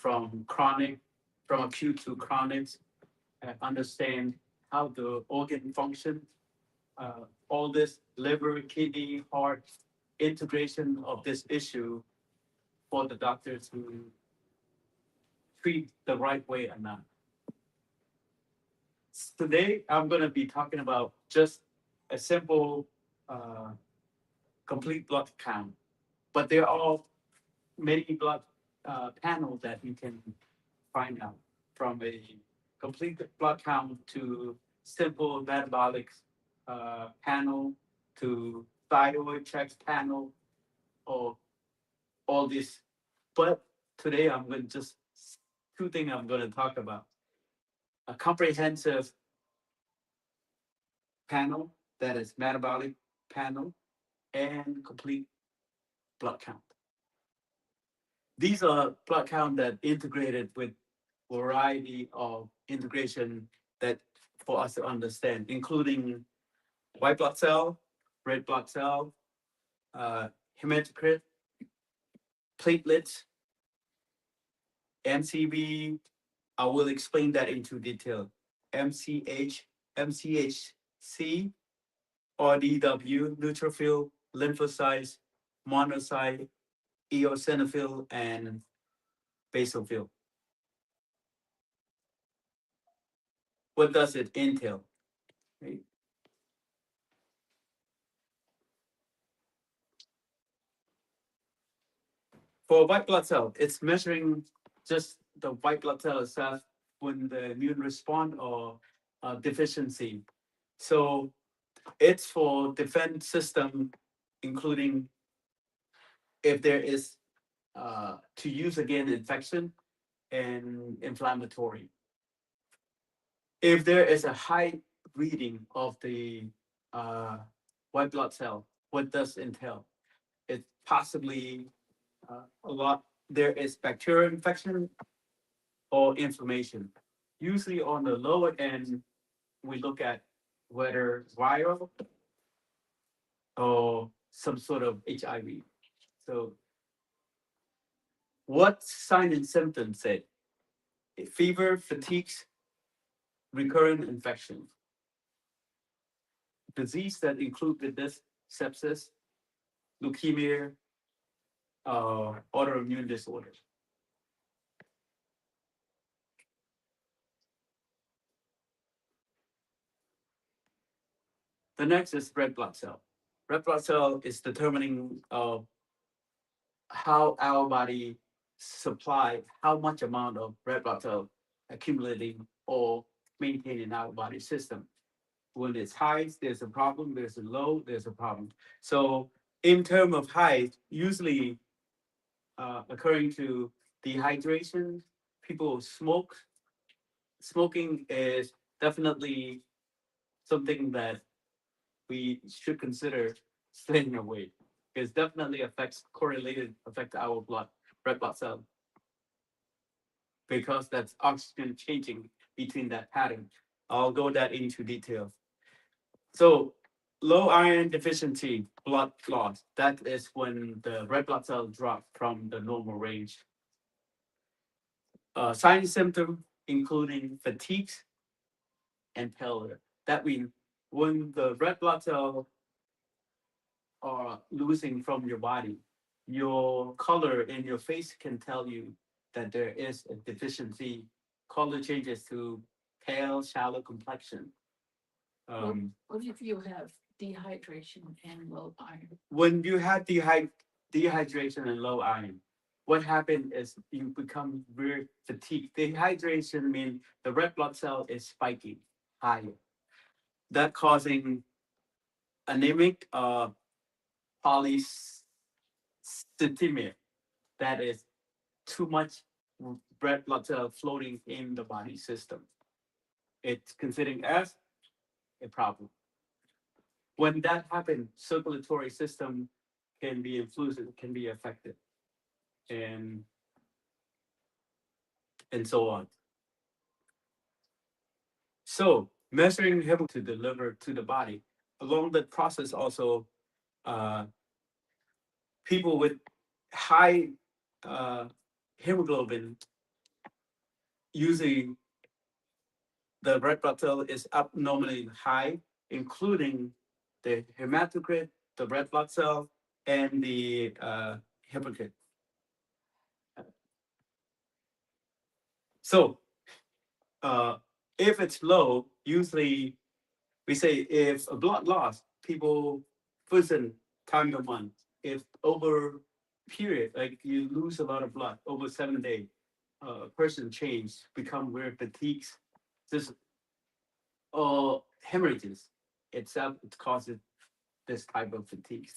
from acute to chronic, understand how the organ function, all this liver, kidney, heart, integration of this issue for the doctor to treat the right way or not. Today, I'm going to be talking about just a simple, uh, complete blood count, but there are many blood panels that you can find out, from a complete blood count to simple metabolic panel to thyroid checks panel, or all this. But today I'm going to just two things I'm going to talk about: a comprehensive panel, that is metabolic panel, and complete blood count. These are blood count that integrated with variety of integration that for us to understand, including white blood cell, red blood cell, hematocrit, platelets, MCB. I will explain that into detail. MCH, MCHC, RDW, neutrophil, lymphocytes, monocyte, eosinophil, and basophil. What does it entail? Right? For white blood cell, it's measuring just the white blood cell itself when the immune response or deficiency. So it's for defense system, including if there is to use again infection and inflammatory. If there is a high reading of the uh, white blood cell, what does entail? It possibly a lot. There is bacterial infection or inflammation. Usually on the lower end, we look at whether viral or some sort of HIV. So what sign and symptoms say? Fever, fatigues, recurrent infection. Disease that include with this sepsis, leukemia, autoimmune disorders. The next is red blood cell. Red blood cell is determining how our body supply, how much amount of red blood cell accumulating or maintaining in our body system. When it's high, there's a problem. There's a low, there's a problem. So in terms of high, usually occurring to dehydration, people smoke. Smoking is definitely something that we should consider staying away, because definitely affect our red blood cell, because that's oxygen changing between that pattern. I'll go that into detail. So low iron deficiency, blood loss, that is when the red blood cell drop from the normal range. Sign symptom including fatigue and pallor. That means when the red blood cell are losing from your body, your color in your face can tell you that there is a deficiency. Color changes to pale, shallow complexion. What if you have dehydration and low iron? When you have dehydration and low iron, what happens is you become very fatigued. Dehydration means the red blood cell is spiking higher. That causing anemic polycythemia. That is too much red blood cell floating in the body system. It's considered as a problem. When that happens, circulatory system can be influenced, can be affected, and so on. So measuring hemoglobin to deliver to the body. Along the process, also uh, people with high uh, hemoglobin usually the red blood cell is abnormally high, including the hematocrit, the red blood cell, and the hematocrit. So if it's low, usually we say if a blood loss, people listen time to month. If over period, like you lose a lot of blood over 7 days, person change, become very fatigues, this or hemorrhages itself, it causes this type of fatigue.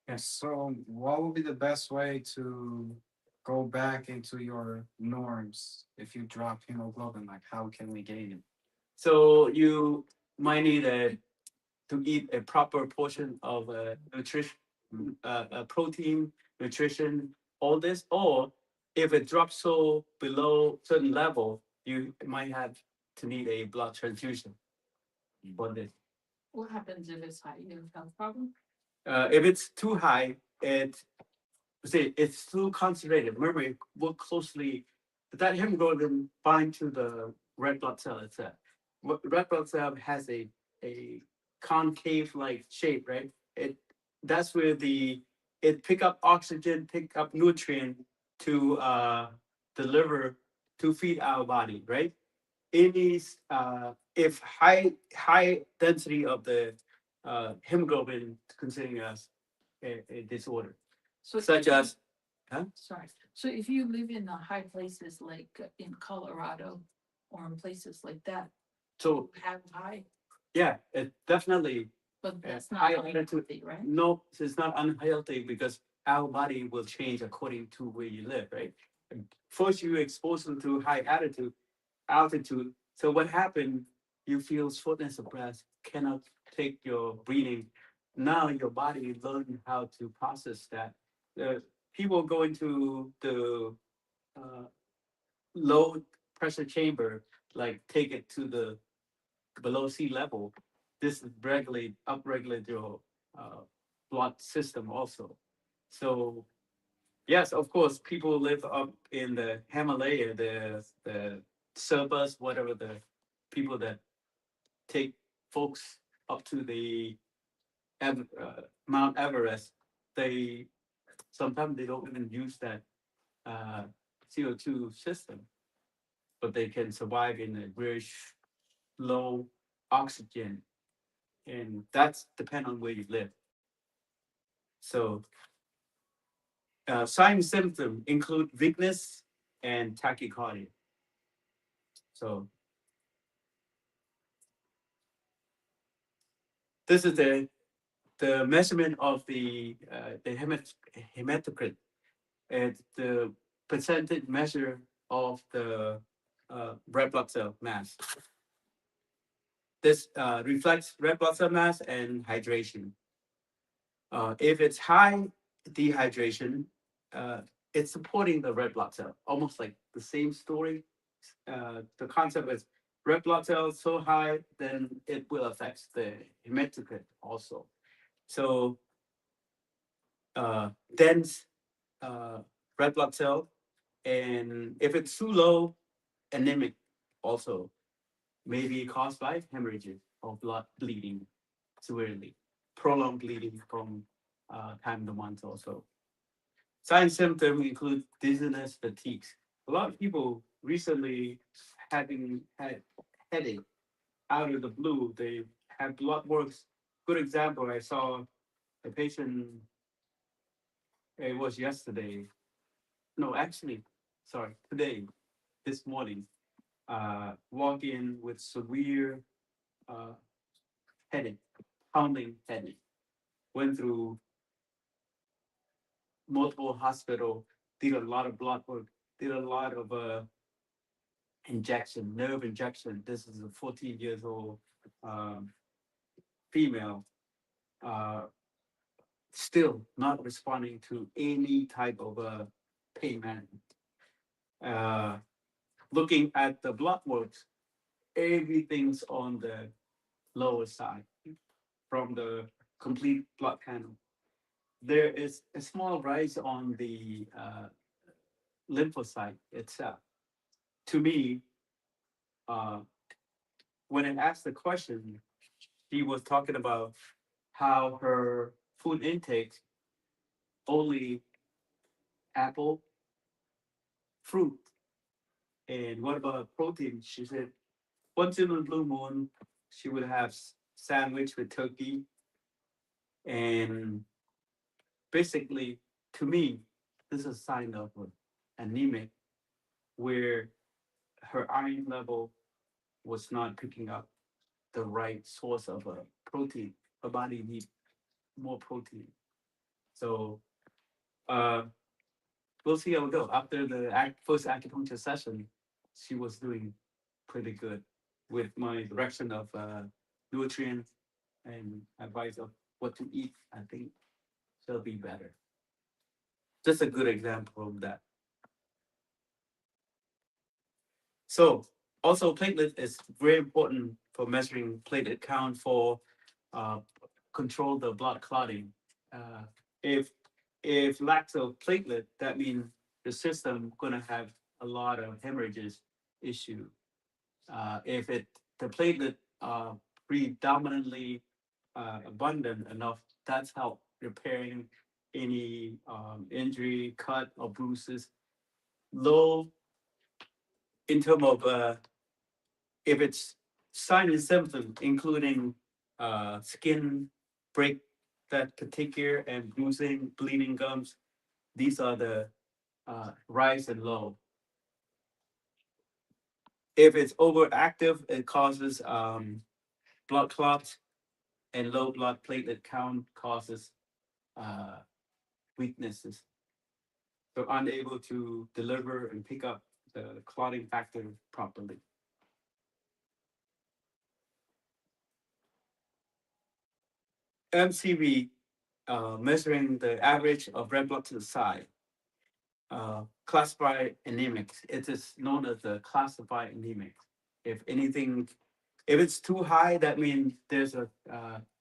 Yes. So, what would be the best way to go back into your norms if you drop hemoglobin? Like, how can we gain it? So you might need to eat a proper portion of nutrition, protein, nutrition, all this. Or if it drops so below certain level, you might have to need a blood transfusion for this. What happens if it's high? You have a health problem? If it's too high, it's too concentrated. Remember, work closely. That hemoglobin bind to the red blood cell itself. Red blood cell has a concave like shape, right? That's where it pick up oxygen, pick up nutrient to deliver to feed our body, right? Any if high density of the hemoglobin considering as a disorder, So such if you- as Sorry. So if you live in high places like in Colorado or in places like that, so have high, yeah, it definitely but that's not high healthy, right? no, it's not unhealthy because our body will change according to where you live, right? And first, you expose them to high altitude. So what happened? You feel shortness of breath, cannot take your breathing. Now your body learn how to process that. The people go into the uh, low pressure chamber, like take it to the below sea level. This upregulate your uh, blood system also. So yes, of course, people live up in the Himalaya, the Sherpas, whatever the people that take folks up to the Mount Everest. They sometimes they don't even use that uh, CO2 system, but they can survive in a very low oxygen, and that's depend on where you live. So sign symptoms include weakness and tachycardia. So this is the measurement of the hematocrit. It's the percentage measure of the red blood cell mass. This reflects red blood cell mass and hydration. If it's high dehydration, uh, it's supporting the red blood cell, almost like the same story. The concept is red blood cells so high, then it will affect the hematocrit also. So dense uh, red blood cell, and if it's too low, anemic also may be caused by hemorrhages or blood bleeding severely, prolonged bleeding from time to month also. Signs symptoms include dizziness, fatigues. A lot of people recently having had headache out of the blue. They have blood works. Good example, I saw a patient, it was yesterday. No, actually, sorry, today, this morning, walk in with severe uh, headache, pounding headache. Went through multiple hospital, did a lot of blood work, did a lot of injection, nerve injection. This is a 14 years old um, female, uh, still not responding to any type of pain management. Uh, Looking at the blood works, everything's on the lower side from the complete blood panel. There is a small rise on the lymphocyte itself. to me, when I asked the question, she was talking about how her food intake only apple, fruit, and what about protein? She said once in a blue moon, she would have sandwich with turkey, and basically, to me, this is a sign of anemic, where her iron level was not picking up the right source of protein. Her body needs more protein. So uh, we'll see how it go. After the first acupuncture session, she was doing pretty good with my direction of nutrients and advice of what to eat. I think she'll be better. Just a good example of that. So also platelet is very important for measuring platelet count for uh, control the blood clotting. Uh, if if lacks of platelet, that means the system gonna have a lot of hemorrhages issue. If it the platelet predominantly abundant enough, that's help repairing any injury, cut or bruises. Low in terms of if it's sign and symptom, including skin break that particular and bruising, bleeding gums, these are the rise and low. If it's overactive, it causes blood clots, and low blood platelet count causes uh, weaknesses. So unable to deliver and pick up the clotting factor properly. MCV, measuring the average of red blood cell size, classified anemics. It is known as the classified anemics. If anything, if it's too high, that means there's a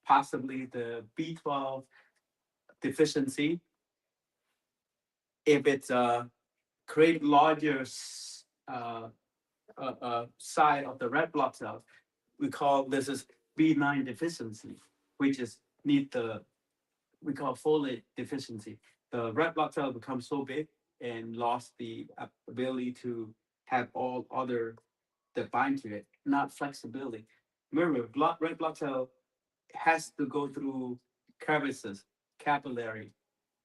possibly the B12 deficiency. If it's create larger side of the red blood cells, we call this is B9 deficiency, which is need the we call folate deficiency. The red blood cell becomes so big and lost the ability to have all other that bind to it, not flexibility. Remember, red blood cell has to go through crevices, capillary.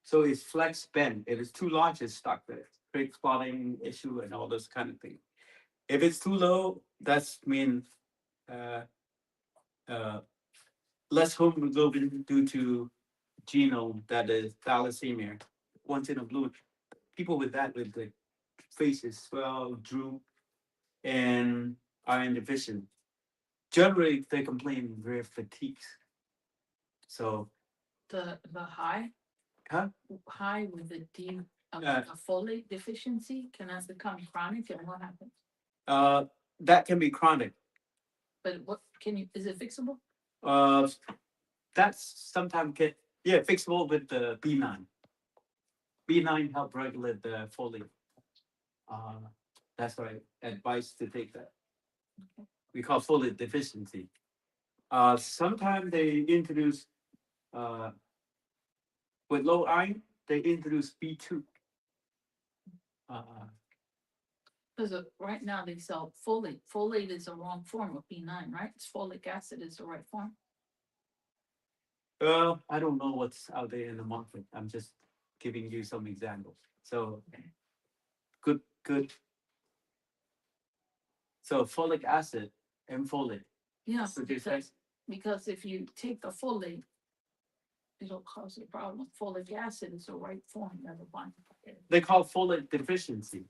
So it's flex bend. If it's too large, it's stuck there. Create clotting issue and all those kind of things. If it's too low, that's mean uh, uh, less hemoglobin due to genome that is thalassemia. Once in a blue, people with that with the faces swell, droop, and iron deficient. Generally, they complain very fatigued. So, The high, huh? high with the D, Uh, a folate deficiency, can that become chronic and what happens? that can be chronic. But what, can you, is it fixable? Uh, that's sometimes get fixable with the B9. B9 help regulate the folate. Uh, that's why advice to take that. We call folate deficiency. Sometimes they introduce with low iron, they introduce B2. Uh, Because right now they sell folate. Folate is a wrong form of B9, right? It's folic acid is the right form. I don't know what's out there in the market. I'm just giving you some examples. So, good. So folic acid and folate. Yeah, Would you say? because if you take the folate, it'll cause a problem. Folic acid is the right form, never mind. They call folate deficiency.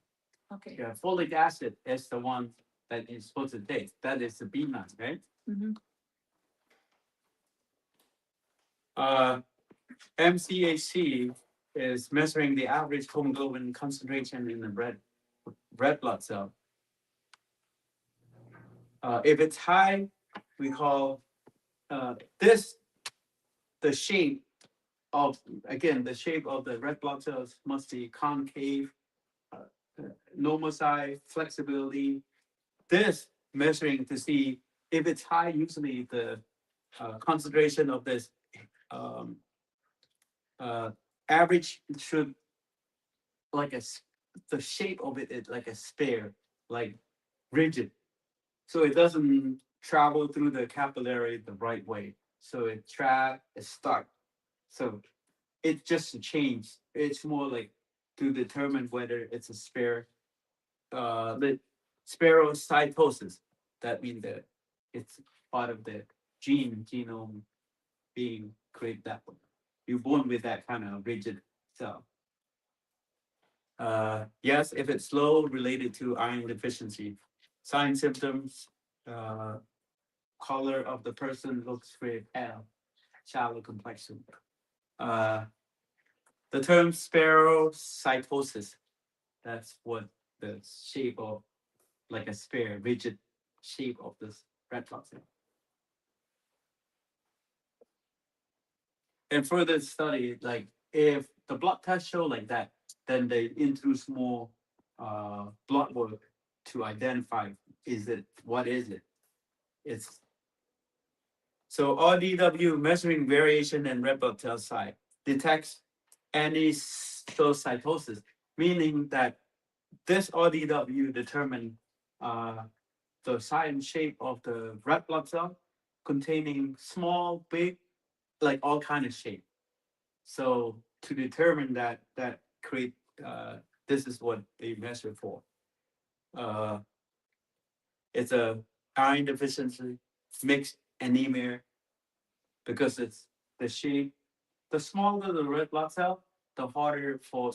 Okay. Yeah, folic acid is the one that is supposed to take. That is the B9, right? Mm-hmm. MCAC is measuring the average hemoglobin concentration in the red blood cell. If it's high, we call this the shape of the shape of the red blood cells must be concave, normal size, flexibility. This measuring to see if it's high, usually the concentration of this um, uh, average should like the shape of it is like a sphere, like rigid. So it doesn't travel through the capillary the right way. So it stuck. So it's just a change. It's more like to determine whether it's a sphere. The spherocytosis. That means that it's part of the genome being created that way. You're born with that kind of rigid cell. Yes, if it's low, related to iron deficiency. Sign symptoms, uh, color of the person looks very pale, shallow complexion. Uh, the term spherocytosis, that's what the shape of like a sphere, rigid shape of this red blood cell. And further study, like if the blood test show like that, then they introduce more blood work to identify what is it? It's so RDW measuring variation in red blood cell size detects anisocytosis, meaning that this RDW determine the size and shape of the red blood cell containing small, big, like all kind of shape. So to determine that create this is what they measure for. Uh, it's a iron deficiency, mixed anemia, because it's the shape. The smaller the red blood cell, the harder for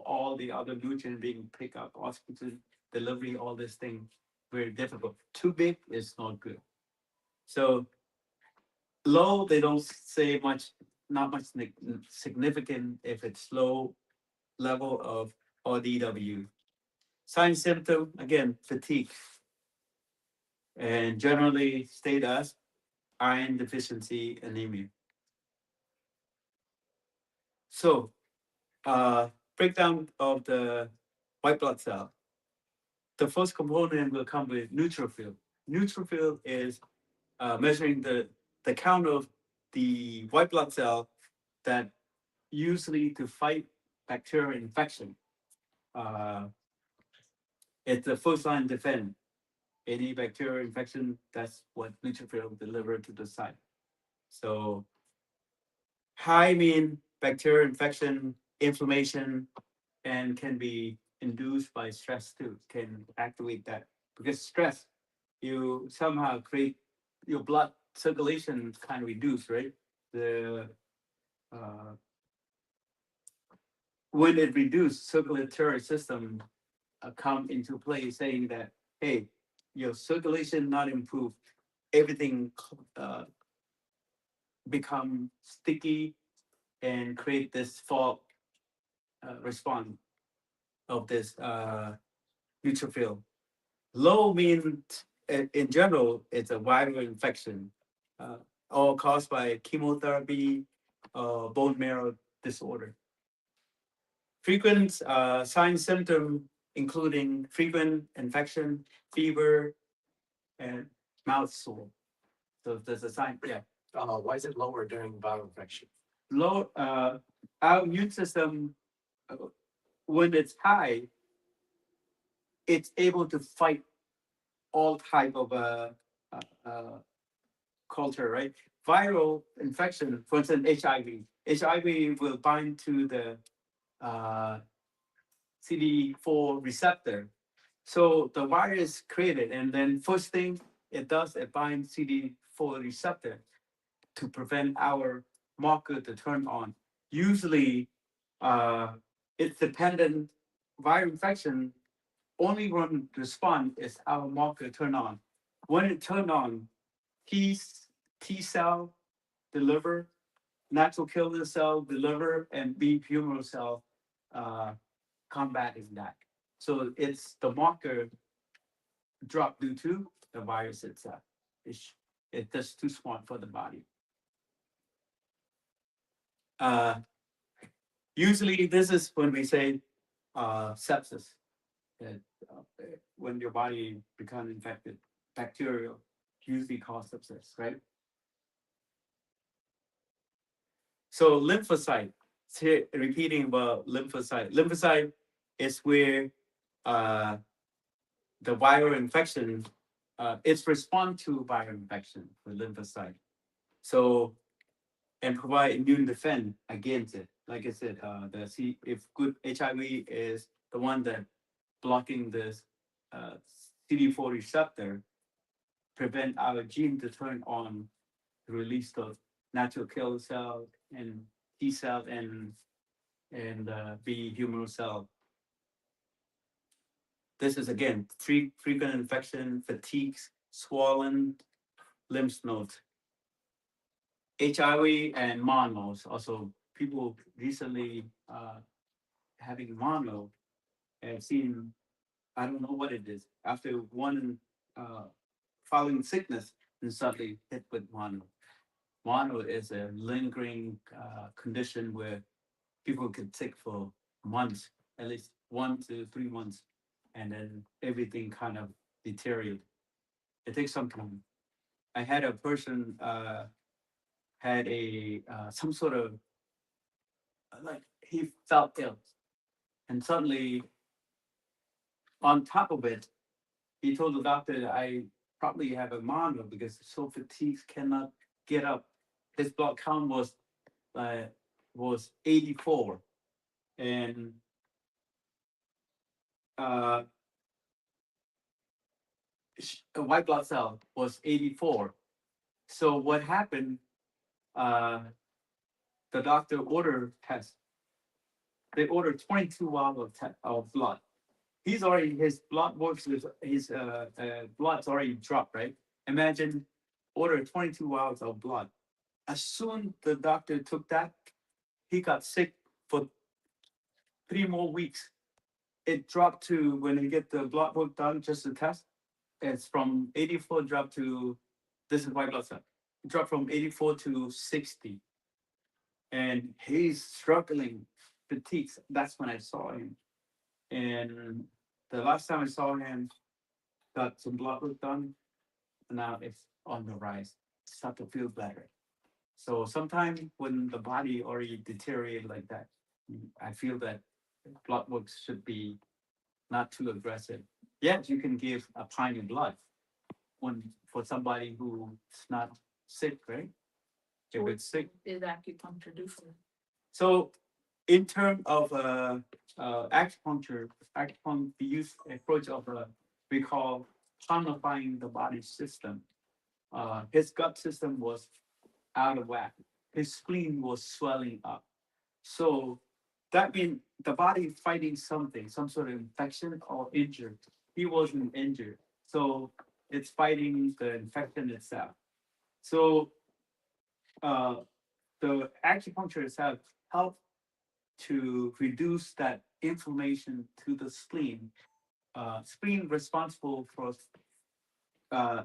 all the other nutrients being picked up, oxygen delivery, all this thing, very difficult. Too big is not good. So low, they don't say much, not much significant if it's low level of RDW. Sign symptom, again, fatigue, and generally state as iron deficiency anemia. So, breakdown of the white blood cell. The first component will come with neutrophil. Neutrophil is measuring the count of the white blood cell that usually to fight bacterial infection. Uh, it's the first line defense. Any bacterial infection, that's what neutrophil deliver to the site. So high mean bacterial infection, inflammation, and can be induced by stress too, can activate that. Because stress, you somehow create your blood circulation kind of reduced, right? The uh, when it reduced, circulatory system come into play, saying that hey, your circulation not improved, everything become sticky and create this fog response of this neutrophil. Low means in general it's a viral infection, uh, all caused by chemotherapy, bone marrow disorder. Frequent sign symptom including frequent infection, fever, and mouth sore. So there's a sign, yeah. Why is it lower during viral infection? Low, our immune system, uh, when it's high, it's able to fight all type of uh, culture, right? Viral infection, for instance, HIV. HIV will bind to the uh, CD4 receptor. So the virus created, and then first thing it does, it binds CD4 receptor to prevent our marker to turn on. Usually, uh, it's dependent. Viral infection only one respond is our marker turn on. When it turn on, T T cell deliver, natural killer cell deliver, and B humoral cell uh, combating that. So it's the marker drop due to the virus itself. It's, it's just too smart for the body. Uh, Usually, this is when we say sepsis. that when your body becomes infected, bacterial usually cause sepsis, right? So lymphocyte, repeating about lymphocyte. Lymphocyte is where uh, the viral infection, it's respond to viral infection with lymphocyte. So and provide immune defense against it. Like I said, if good HIV is the one that blocking this uh, CD4 receptor, prevent our gene to turn on, release the natural killer cell and T cell and B humoral cell. This is again frequent infection, fatigues, swollen lymph nodes, HIV and monos. Also, people recently having mono have seen. I don't know what it is. After one following sickness, and suddenly hit with mono. Mono is a lingering condition where people can sick for months, at least 1 to 3 months, and then everything kind of deteriorate. It takes some time. I had a person had a some sort of like he felt ill, and suddenly on top of it, he told the doctor that I probably have a mono because so fatigued cannot get up. His blood count uh, was 84, and uh, white blood cell was 84. So what happened? Uh, the doctor ordered test. They ordered 22 hours of blood. He's already his blood works with his blood's already dropped, right? Imagine order 22 hours of blood. As soon the doctor took that, he got sick for 3 more weeks. It dropped to when he get the blood work done, just to test. It's from 84 dropped to this is white blood cell. It dropped from 84 to 60, and he's struggling, fatigues. That's when I saw him, and the last time I saw him, got some blood work done. And now it's on the rise. Start to feel better. So sometimes when the body already deteriorate like that, I feel that blood work should be not too aggressive. Yes, you can give a pint of blood when for somebody who's not sick, right? If it's sick. Is acupuncture do for? So in terms of acupuncture, the use approach of we call tonifying the body system. His gut system was out of whack. His spleen was swelling up. So that means the body fighting something, some sort of infection or injured. He wasn't injured. So it's fighting the infection itself. So uh, the acupuncture itself helped to reduce that inflammation to the spleen. Spleen responsible for uh,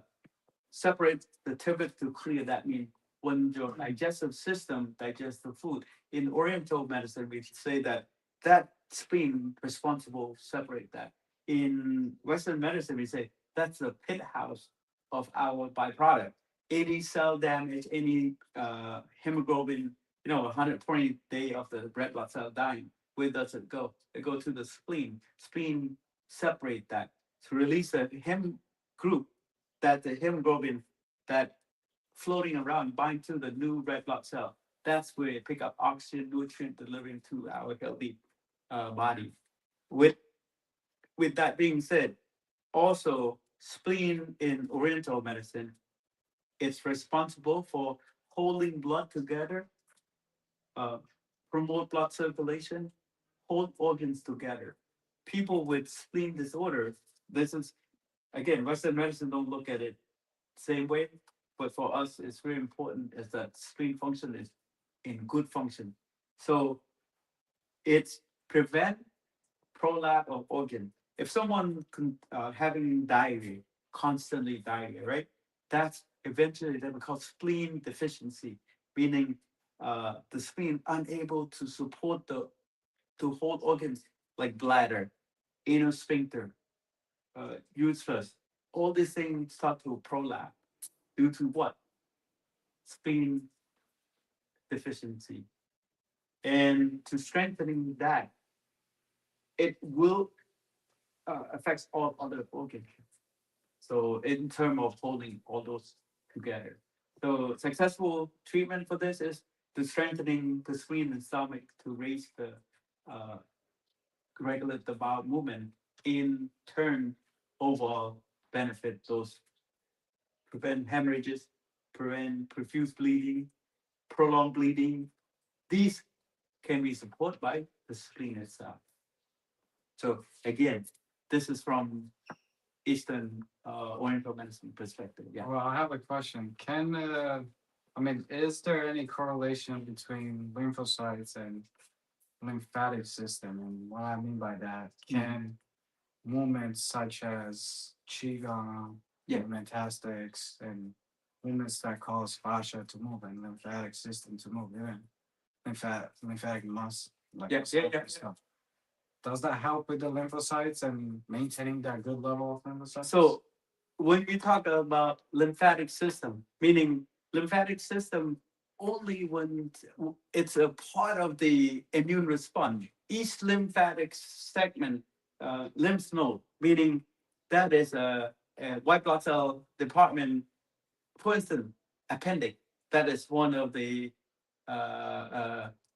separate the turbid to clear. That means when your digestive system digests the food. In Oriental medicine, we say that that spleen responsible separate that. In Western medicine, we say that's the pit house of our byproduct. Any cell damage, any hemoglobin, 120 day of the red blood cell dying, where does it go? It go to the spleen. Spleen separate that to release a hem group that the hemoglobin that floating around bind to the new red blood cell. That's where it pick up oxygen, nutrient delivering to our healthy body. With with that being said, also spleen in Oriental medicine, it's responsible for holding blood together, uh, promote blood circulation, hold organs together. People with spleen disorder, this is again, Western medicine don't look at it same way, but for us, it's very important is that spleen function is in good function. So it's prevent prolapse of organ. If someone having diarrhea, constantly diarrhea, right? That's eventually they will call spleen deficiency, meaning the spleen unable to support to hold organs like bladder, anal sphincter, uterus, all these things start to prolapse due to what? Spleen deficiency. And to strengthening that, it will affects all other organs. So in terms of holding all those together. So successful treatment for this is to strengthening the spleen and stomach to raise the uh, regulate the bowel movement. In turn, overall benefit those prevent hemorrhages, prevent profuse bleeding, prolonged bleeding. These can be supported by the spleen itself. So again, this is from Eastern Oriental medicine perspective. Yeah. Well, I have a question. I mean, is there any correlation between lymphocytes and lymphatic system? And what I mean by that, can movements such as qigong, Yeah. metastasis, and movements that cause fascia to move and lymphatic system to move, even lymphatic muscle, like Yeah, muscle yeah, yeah, and stuff. Does that help with the lymphocytes and maintaining that good level of lymphocytes? So when we talk about lymphatic system, meaning lymphatic system only when it's a part of the immune response. Each lymphatic segment, lymph node, meaning that is a white blood cell department. For instance, appendix. That is one of the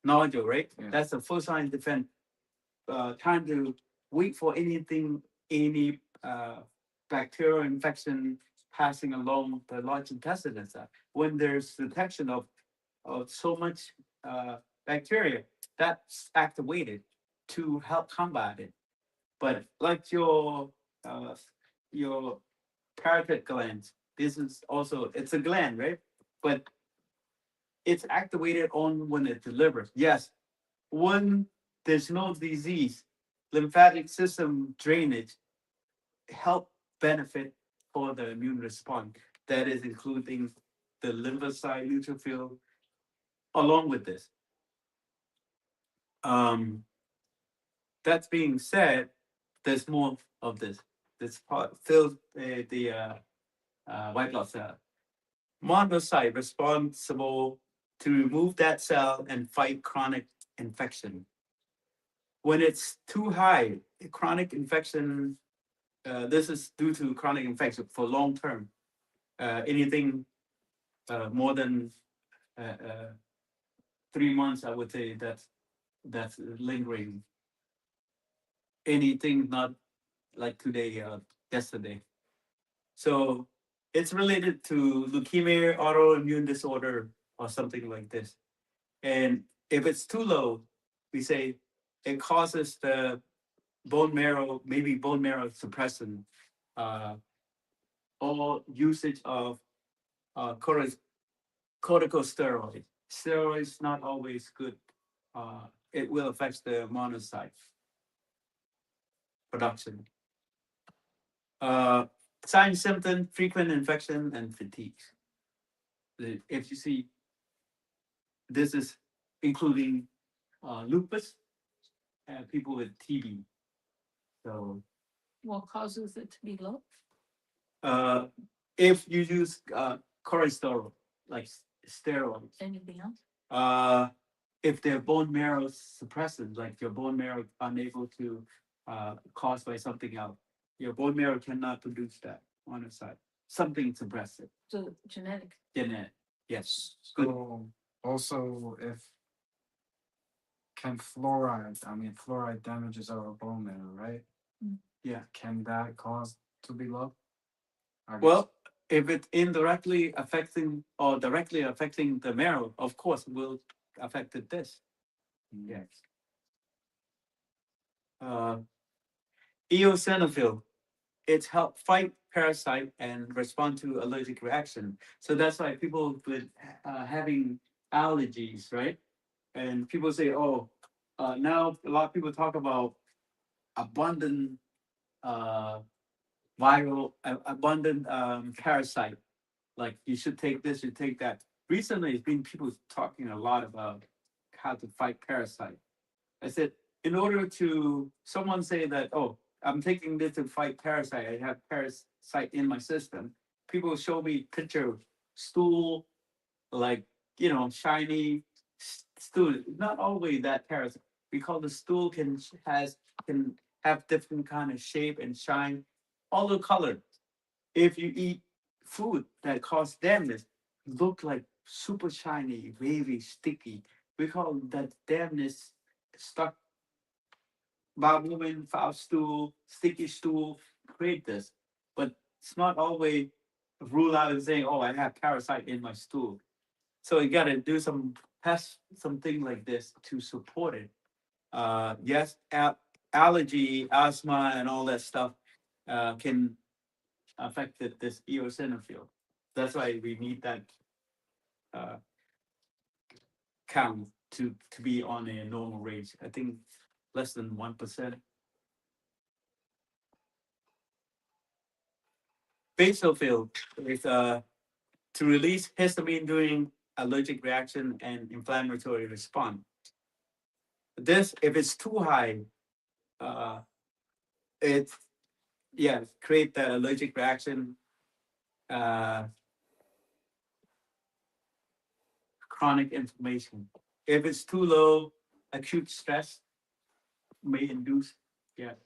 nodule, right? Yeah. That's the first line defense. Time to wait for anything, any bacterial infection passing along the large intestine and stuff. When there's detection of so much bacteria, that's activated to help combat it. But like uh, your parotid glands, this is also it's a gland, right? But it's activated on when it delivers. Yes, when there's no disease, lymphatic system drainage help benefit for the immune response. That is including the lymphocyte neutrophil along with this. That being said, there's more of this. This part fills the white blood cell. Monocyte responsible to remove that cell and fight chronic infection. When it's too high, chronic infection, this is due to chronic infection for long term. Anything more than 3 months, I would say that's lingering. Anything not like today or yesterday. So it's related to leukemia, autoimmune disorder, or something like this. And if it's too low, we say it causes the bone marrow, maybe bone marrow suppressant, or usage of corticosteroids. Steroids not always good. It will affect the monocyte production. Signs, symptoms, frequent infection, and fatigue. If you see, this is including lupus and people with TB. So What causes it to be low? if you use corticosteroid, like steroids, Anything else? if their bone marrow suppressant, like your bone marrow unable to caused by something else, your bone marrow cannot produce that on the side. Something suppress it. So genetic. Genetic. Yes. Good. So also, if fluoride damages our bone marrow, right? Yeah. Can that cause to be low? I guess. Well, if it indirectly affecting or directly affecting the marrow, of course, will affect this. Yes. Eosinophil, it help fight parasite and respond to allergic reaction. So that's why people with having allergies, right? And people say, oh, now a lot of people talk about abundant abundant parasite. Like you should take this, you take that. Recently, it's been people talking a lot about how to fight parasite. I said, in order to someone say that, oh, I'm taking this to fight parasite. I have parasite in my system. People show me picture of stool, like shiny stool. Not always that parasite, because the stool can have different kind of shape and shine, all the color. If you eat food that cause dampness, look like super shiny, wavy, sticky. We call that dampness stuck by moving foul stool, sticky stool, create this. But it's not always rule out and saying, oh, I have parasite in my stool. So you gotta do some test something like this to support it. Yes, allergy, asthma, and all that stuff can affect this eosinophil. That's why we need that uh, count to be on a normal range. I think less than 1%. Basophil is to release histamine during allergic reaction and inflammatory response. This, if it's too high, uh, it create that allergic reaction, uh, chronic inflammation. If it's too low, acute stress may induce that.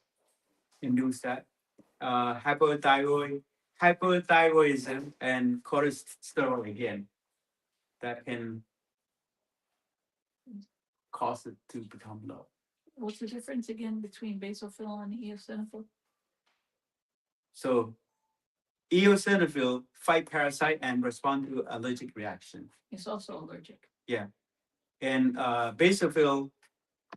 Hypothyroidism, and cortisol again, that can cause it to become low. What's the difference again between basophil and eosinophil? So eosinophil fight parasite and respond to allergic reaction. It's also allergic. And basophil,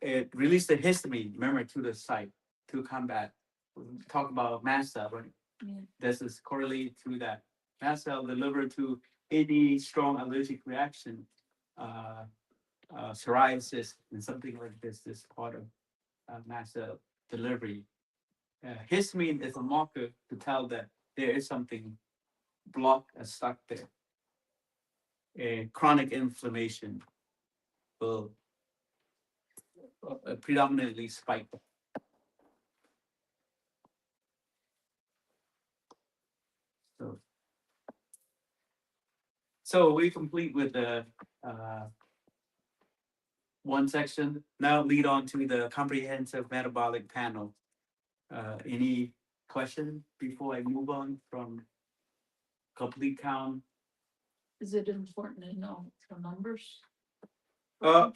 it release the histamine, remember, to the site to combat. We talk about mast cell, right? Yeah. This is correlated to that. Mast cell deliver to any strong allergic reaction, psoriasis and something like this. This part of mast cell delivery. Histamine is a marker to tell that there is something blocked and stuck there. A chronic inflammation will predominantly spike. So we complete with the one section. Now lead on to the comprehensive metabolic panel. Any question before I move on from complete count? Is it important to know the numbers? Uh,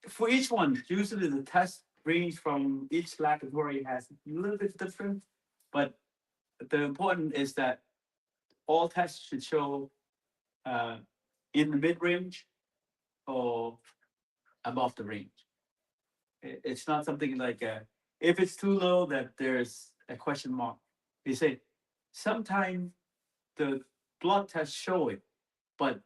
For each one, usually the test range from each laboratory has a little bit different, but the important is that all tests should show in the mid range or above the range. It's not something like if it's too low that there's a question mark. They say sometimes the blood tests show it, but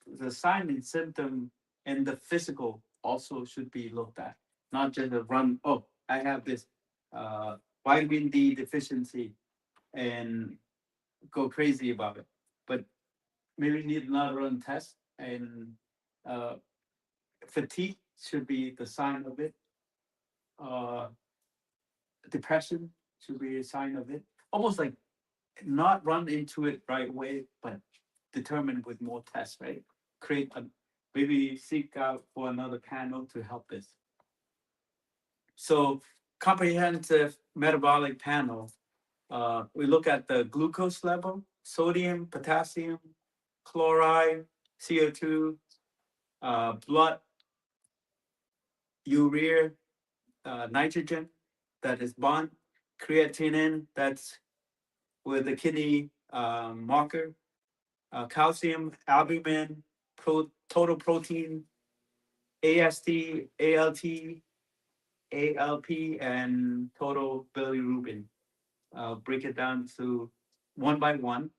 the sign and symptom and the physical also should be looked at, not just a run. Oh, I have this vitamin D deficiency and go crazy about it, but maybe need another run test, and uh, fatigue should be the sign of it. Uh, Depression should be a sign of it. Almost like not run into it right away, but determine with more tests, right? Create a, maybe seek out for another panel to help this. So comprehensive metabolic panel, we look at the glucose level, sodium, potassium, chloride, CO2, blood, urea, nitrogen, that is bond, creatinine, that's with the kidney marker, calcium, albumin, total protein, AST, ALT, ALP, and total bilirubin. I'll break it down to one by one.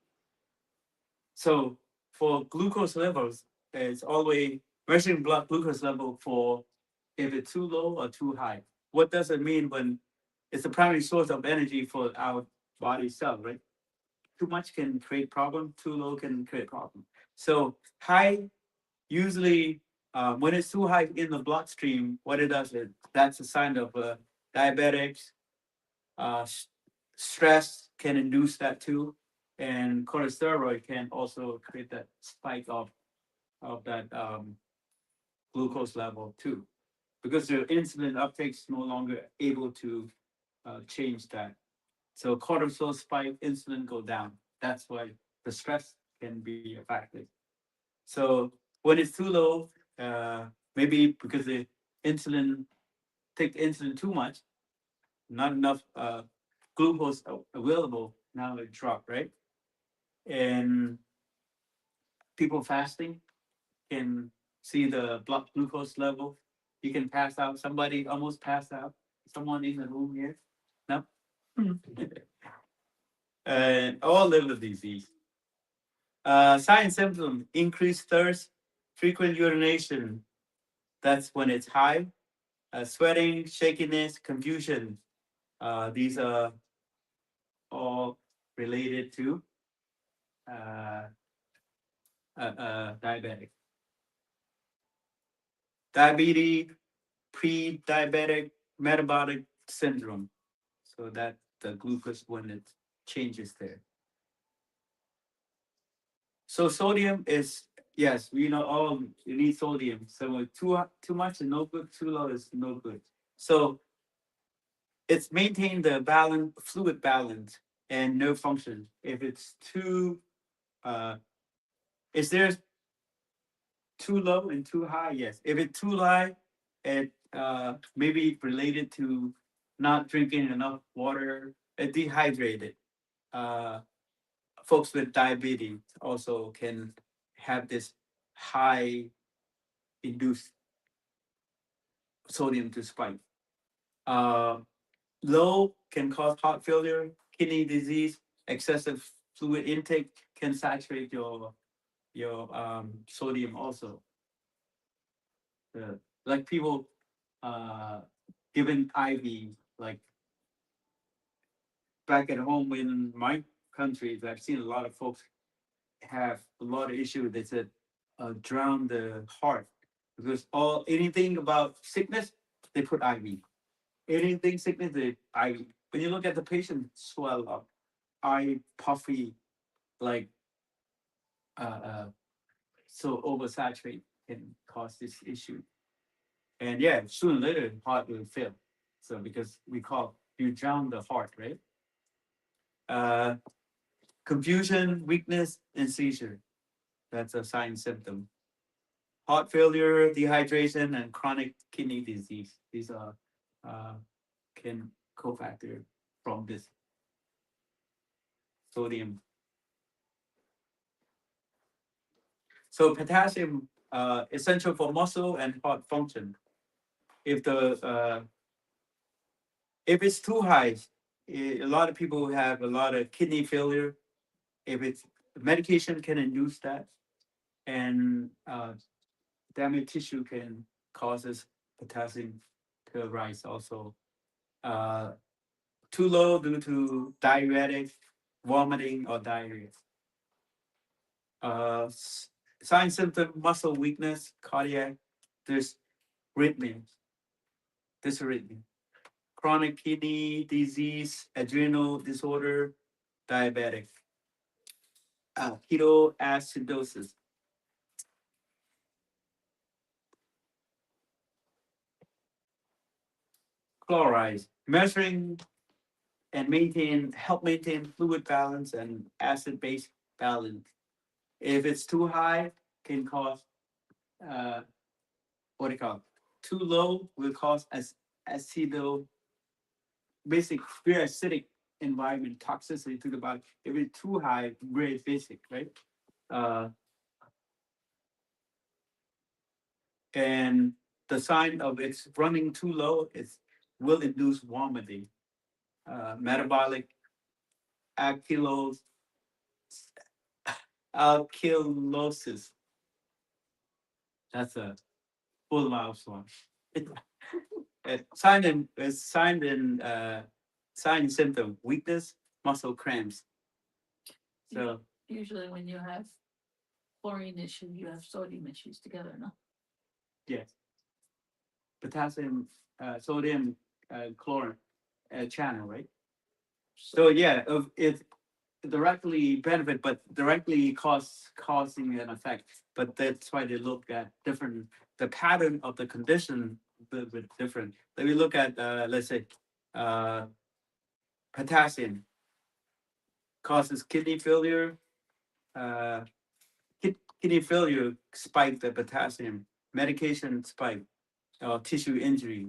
So for glucose levels, it's always measuring blood glucose level for if it's too low or too high. What does it mean when it's the primary source of energy for our body cell, right? Too much can create problem, too low can create problem. So high, usually when it's too high in the bloodstream, what it does is that's a sign of diabetics, Stress can induce that too, and corticosteroid can also create that spike of that glucose level too, because the insulin uptake is no longer able to change that. So cortisol spike, insulin go down. That's why the stress can be affected. So when it's too low, maybe because the insulin take insulin too much, not enough glucose available, now it drop, right? And people fasting can see the blood glucose level. You can pass out. Somebody almost passed out. Someone in the room here. No. And all liver disease. Sign symptoms: increased thirst, frequent urination. That's when it's high. Sweating, shakiness, confusion. These are all related to uh, diabetic. Diabetes, pre-diabetic metabolic syndrome. So that the glucose when it changes there. So sodium is, yes, we know all you need sodium. So too much is no good, too low is no good. So it's maintain the balance, fluid balance and nerve function. If it's too is there too low and too high? Yes. If it's too high, it maybe related to not drinking enough water, dehydrated. Uh, Folks with diabetes also can have this high induced sodium to spike. Uh, Low can cause heart failure, kidney disease, excessive fluid intake can saturate your sodium also. Like people given IV, like back at home in my countries, I've seen a lot of folks have a lot of issue. They said drown the heart because all anything about sickness they put IV. Anything sickness they IV. When you look at the patient swell up, eye puffy, like so oversaturate can cause this issue. And yeah, sooner or later heart will fail. So because we call you drown the heart, right? Uh, Confusion, weakness, and seizure. That's a sign symptom. Heart failure, dehydration, and chronic kidney disease. These are uh, can cofactor from this sodium. So potassium essential for muscle and heart function. If the if it's too high, a lot of people have a lot of kidney failure. If it's medication can induce that, and damaged tissue can causes potassium to rise also. Uh, Too low due to diuretic, vomiting, or diarrhea. Sign symptom: muscle weakness, cardiac dysrhythmia, dysrhythmia, chronic kidney disease, adrenal disorder, diabetic, ketoacidosis. Chlorides, measuring and help maintain fluid balance and acid base balance. If it's too high, can cause uh, what do you call it? Too low will cause acido, basic, very acidic environment toxicity to the body. If it's too high, very basic, right? Uh, and the sign of it's running too low is will induce vomiting, metabolic acidos, alkalosis. That's a full mouthful. Sign and symptom: weakness, muscle cramps. So Usually when you have chlorine issue, you have sodium issues together, no? yes, potassium, sodium, chlorine channel, right? So yeah, it directly benefit, but directly causing an effect. But that's why they look at different the pattern of the condition a little bit different. Let me look at let's say uh, potassium causes kidney failure. Uh, kidney failure spike the potassium. Medication spike tissue injury.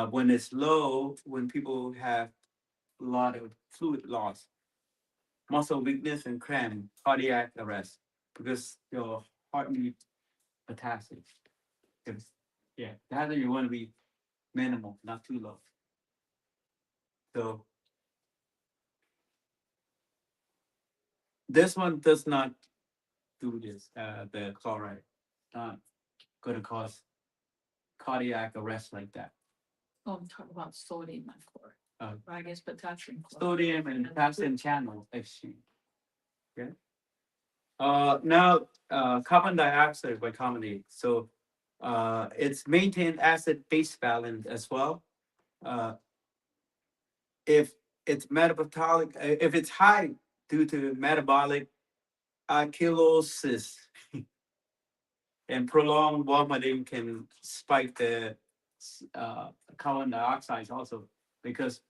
When it's low, when people have a lot of fluid loss, muscle weakness and cramp, cardiac arrest, because your heart needs potassium. It's- yeah, potassium you want to be minimal, not too low. So this one does not do this. The chloride not going to cause cardiac arrest like that. Oh, I'm talking about sodium and chloride. Uh, I guess potassium. chloride. Sodium and potassium channel exchange. Okay. Now carbon dioxide bicarbonate. So it's maintained acid base balance as well. Uh, if it's metabolic, if it's high due to metabolic alkalosis and prolonged vomiting can spike the carbon dioxide also because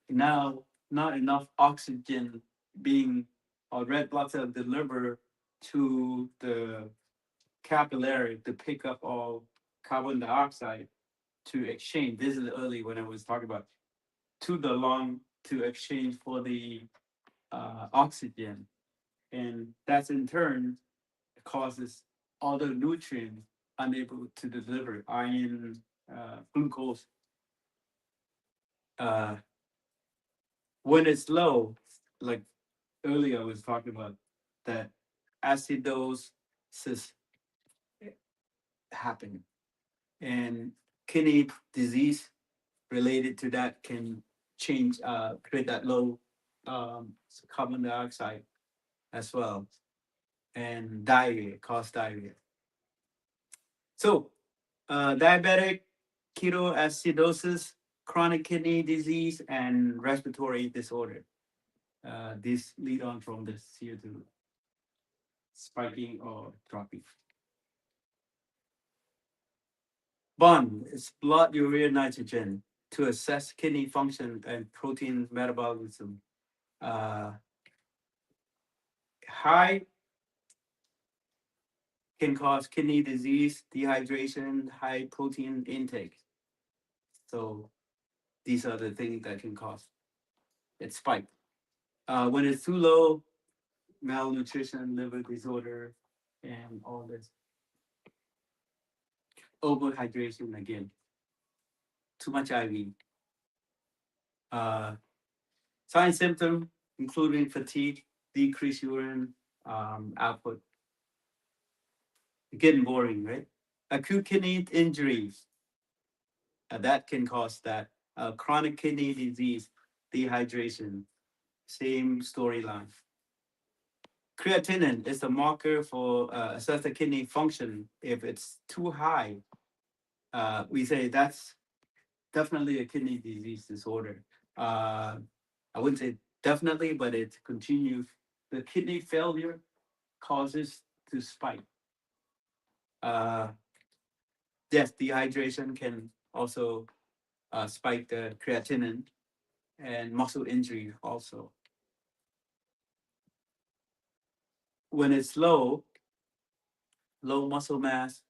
now not enough oxygen being or red blood cell delivered to the capillary to pick up all carbon dioxide to exchange. This is early when I was talking about to the lung to exchange for the oxygen, and that's in turn causes other nutrients unable to deliver iron, glucose. Uh, when it's low, like earlier I was talking about, that acidosis happening, and kidney disease related to that can change, create that low carbon dioxide as well, and diarrhea, cause diarrhea. So, diabetic ketoacidosis, chronic kidney disease, and respiratory disorder. This lead on from the CO2 spiking or dropping. Bond is blood urea nitrogen to assess kidney function and protein metabolism. Uh, High can cause kidney disease, dehydration, high protein intake. So these are the things that can cause it spike. When it's too low, malnutrition, liver disorder, and all this. Overhydration again, too much IV. Uh, Sign symptom including fatigue, decreased urine output. Getting boring, right? Acute kidney injuries, that can cause that. Chronic kidney disease, dehydration, same storyline. Creatinine is the marker for assess the kidney function. If it's too high, we say that's definitely a kidney disease disorder. I wouldn't say definitely, but it continues. The kidney failure causes to spike. Uh, yes, dehydration can also spike the creatinine, and muscle injury also. When it's low muscle mass,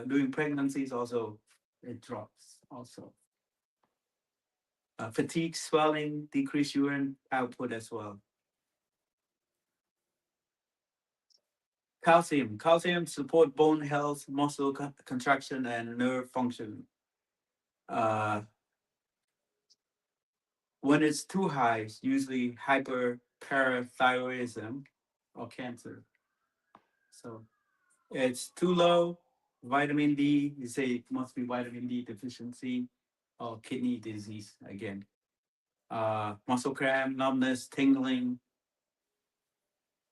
during pregnancies also, it drops also. Fatigue, swelling, decreased urine output as well. Calcium support bone health, muscle contraction, and nerve function. Uh, when it's too high, it's usually hyperparathyroidism or cancer. So it's too low, vitamin D, you say it must be vitamin D deficiency or kidney disease again. Muscle cramp, numbness, tingling.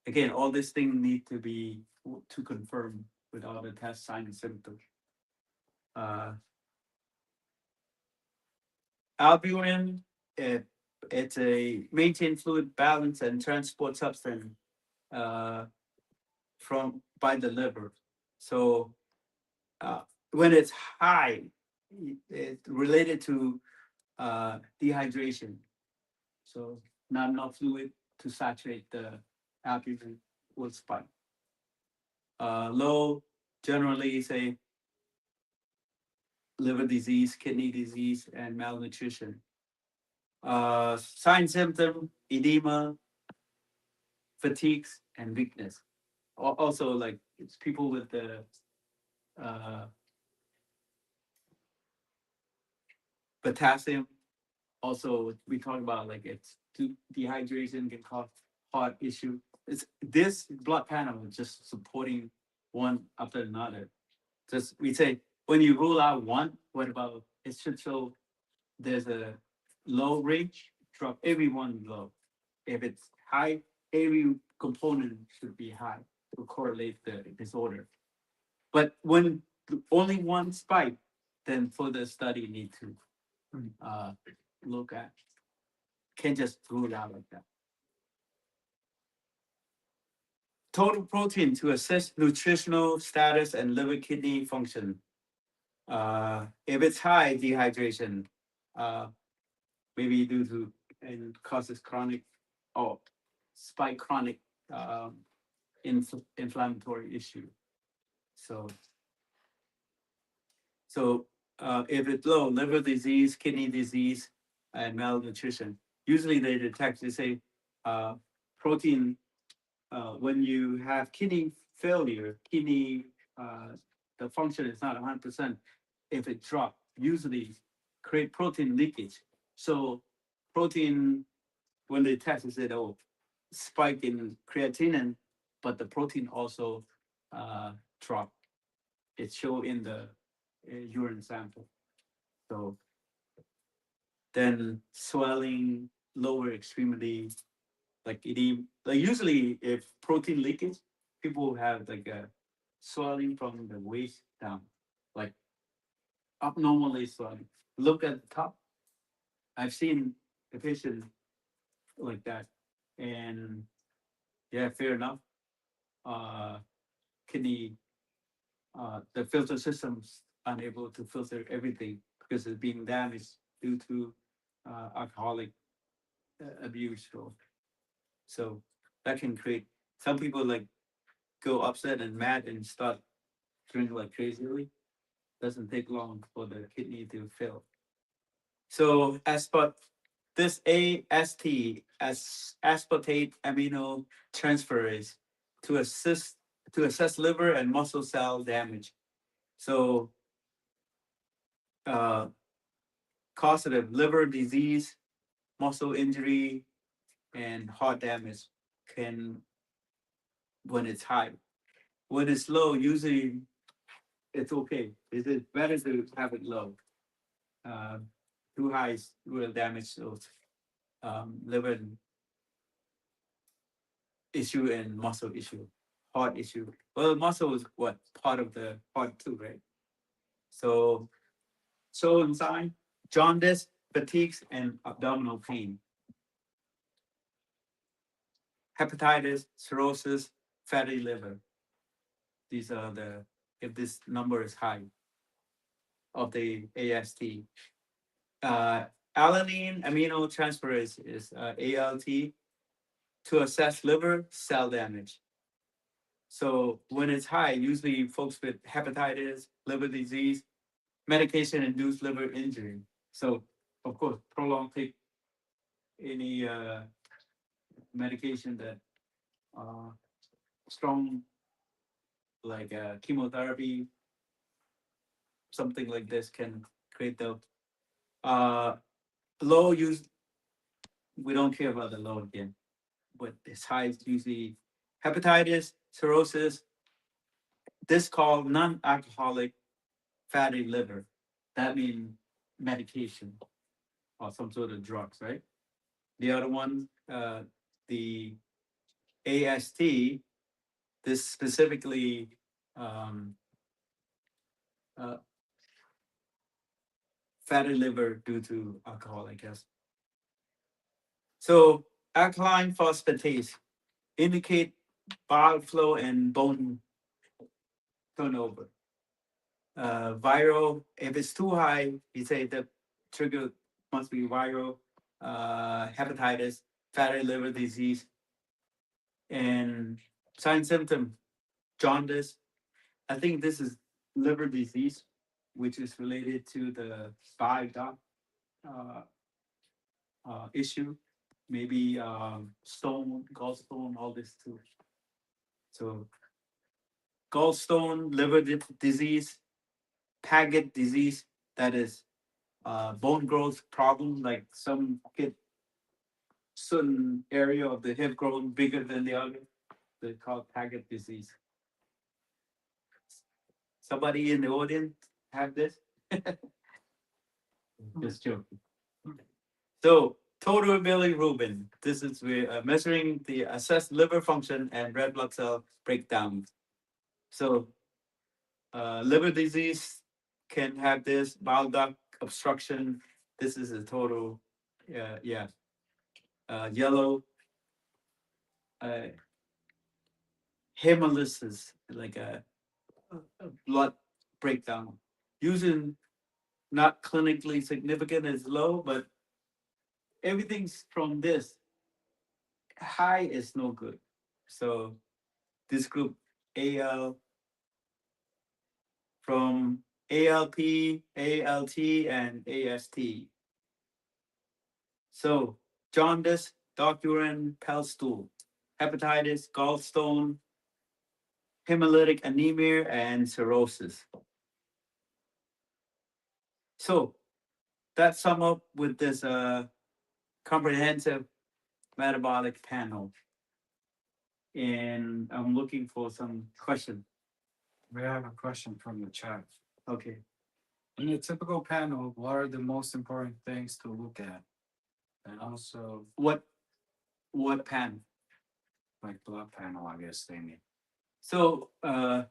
Again, all these things need to be to confirm with all the test signs and symptoms. Uh, Albumin, it's a maintain fluid balance and transport substance uh, from by the liver. So uh, when it's high, it's related to dehydration. So not enough fluid to saturate the albumin will spike. Low generally say liver disease, kidney disease, and malnutrition. Sign symptom edema, fatigues, and weakness. Also, like it's people with the uh, potassium. Also, we talk about like it's dehydration can cause heart issue. It's this blood panel is just supporting one after another. Just we say when you rule out one, what about it should show there's a low range, drop every one low. If it's high, every component should be high to correlate the disorder. But when only one spike, then further study need to uh, look at. Can't just rule it out like that. Total protein to assess nutritional status and liver kidney function. If it's high, dehydration, uh, maybe due to and causes chronic or spike chronic inflammatory issue. So if it's low, liver disease, kidney disease, and malnutrition, usually they detect, they say, protein, when you have kidney failure, kidney, the function is not 100%. If it drops, usually create protein leakage. So protein, when they test, they said, oh, spike in creatinine, but the protein also drop. It show in the urine sample. So then swelling, lower extremity, like edema. Like usually, if protein leakage, people have like a swelling from the waist down, like abnormally swelling. Look at the top. I've seen a patient like that, and yeah, fair enough. Uh, Kidney, the filter system's unable to filter everything because it's being damaged due to alcoholic abuse. So that can create some people like go upset and mad and start drinking like crazily. Doesn't take long for the kidney to fail. So as but this AST as aspartate amino transferase to assist to assess liver and muscle cell damage. So uh, causative liver disease, muscle injury, and heart damage can when it's high. When it's low, usually it's okay. It's better to have it low. Uh, Too high will damage those liver issue and muscle issue, heart issue. Well, muscle is what part of the heart too, right? So, and sign, jaundice, fatigues, and abdominal pain, hepatitis, cirrhosis, fatty liver. These are the if this number is high of the AST. Uh, Alanine aminotransferase is ALT to assess liver cell damage. So when it's high, usually folks with hepatitis, liver disease, medication-induced liver injury. So of course, prolonged take any medication that strong like chemotherapy, something like this can create the uh, low use. We don't care about the low again, but it's high is usually hepatitis, cirrhosis. This called non-alcoholic fatty liver. That means medication or some sort of drugs, right? The other one, the AST, this specifically um, uh, fatty liver due to alcohol, I guess. So alkaline phosphatase indicate bile flow and bone turnover. Viral, if it's too high, you say the trigger must be viral, hepatitis, fatty liver disease, and sign symptom, jaundice. I think this is liver disease, which is related to the bile duct uh, issue, maybe stone, gallstone, all this too. So gallstone, liver disease, Paget disease, that is bone growth problem, like some get certain area of the hip grown bigger than the other. They call Paget disease. Somebody in the audience have this? Just joking. So total bilirubin. This is we're measuring the assessed liver function and red blood cell breakdown. So liver disease can have this bile duct obstruction. This is a total, yellow hemolysis, like a blood breakdown. Using not clinically significant is low, but everything's from this high is no good. So this group AL from ALP, ALT, and AST. So jaundice, dark urine, pale stool, hepatitis, gallstone, hemolytic anemia, and cirrhosis. So that sum up with this comprehensive metabolic panel. And I'm looking for some questions. We have a question from the chat. Okay. In a typical panel, what are the most important things to look at? And also, What panel? like blood panel, I guess they mean. So the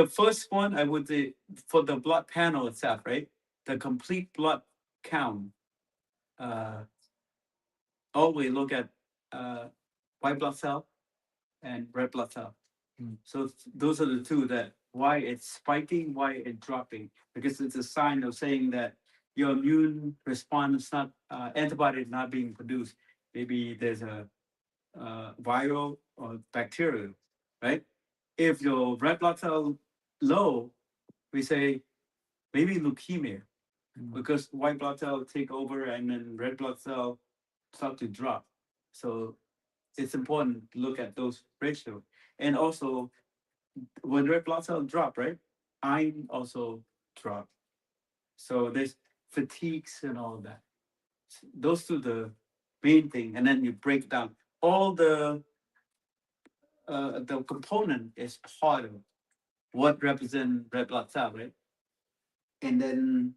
first one I would say for the blood panel itself, right? The complete blood count. Always look at white blood cell and red blood cell. So those are the two that why it's spiking, why it's dropping, because it's a sign of saying that your immune response is not antibody is not being produced. Maybe there's a viral or bacterial, right? If your red blood cell low, we say maybe leukemia, because white blood cell take over and then red blood cell start to drop. So it's important to look at those ratio. And also when red blood cell drop, right? Iron also drop. So there's fatigues and all that. Those two the main thing. And then you break down all the component is part of what represent red blood cell, right? And then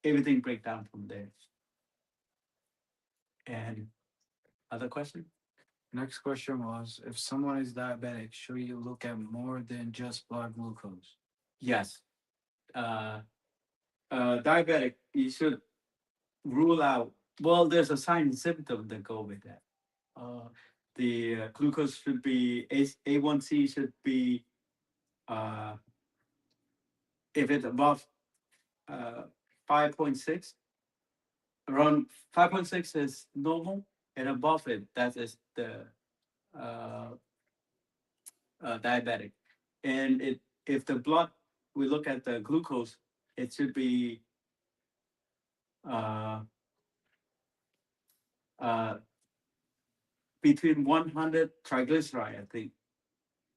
everything break down from there. And other question? Next question was, if someone is diabetic, should you look at more than just blood glucose? Yes. Diabetic, you should rule out. Well, there's a sign and symptom that go with that. The glucose should be A1C should be if it's above 5.6, around 5.6 is normal, and above it that is the diabetic. And if the blood we look at the glucose, it should be between 100 triglyceride, I think.